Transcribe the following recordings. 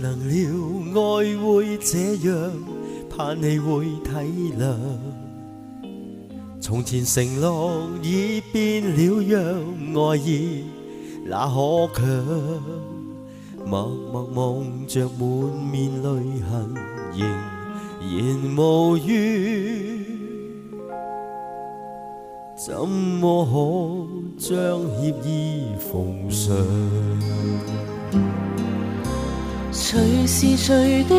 能了愛會這樣，盼你會體諒。從前承諾已變了樣，愛意那可強？默默望着滿面淚痕，仍然無語，怎麼可將歉意奉上？隨時隨地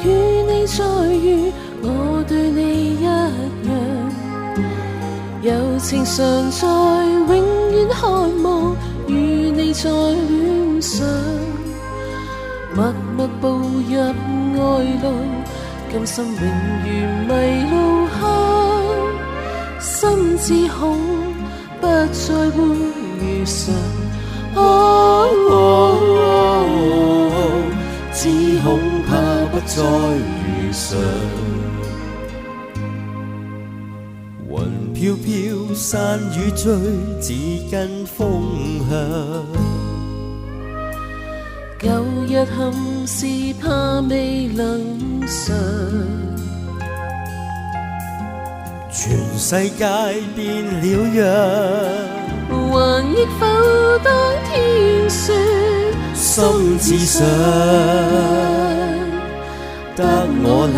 與你再遇，我對你一樣，柔情常在，永遠渴望與你再戀上。默默步入愛路，甘心永遠迷路向，心只恐不再會遇上。只恐怕不再遇上。雲飄飄，散與聚，只跟風向。舊日憾事怕未能償，全世界變了樣，還憶否當天說心只想得我倆。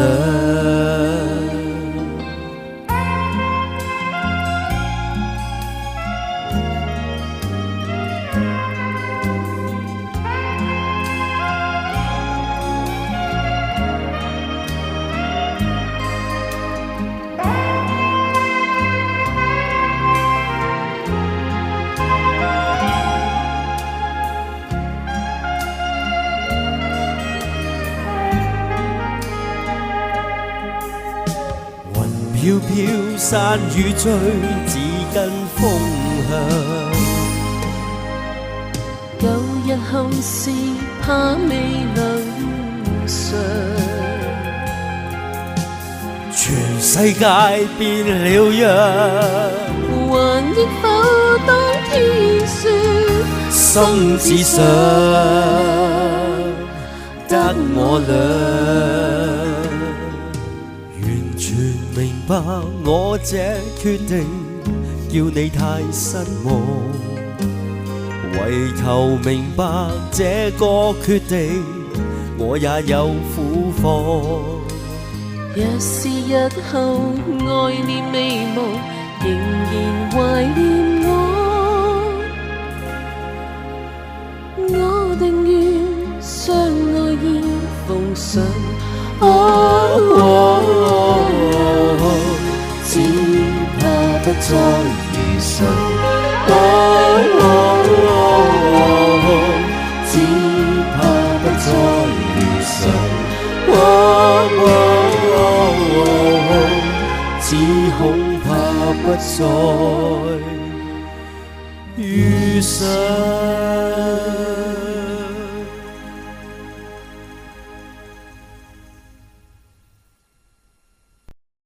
飄飄散與聚，只跟風向。舊日憾事怕未能償，全世界變了樣，還憶否當天說心只想得我倆。完全明白我這決定，叫你太失望。為求明白這個決定，我也有苦況。若是日後愛念未忘，仍然懷念我定願將愛意奉上。只怕不再遇上，只怕不再遇上，只恐怕不再遇上。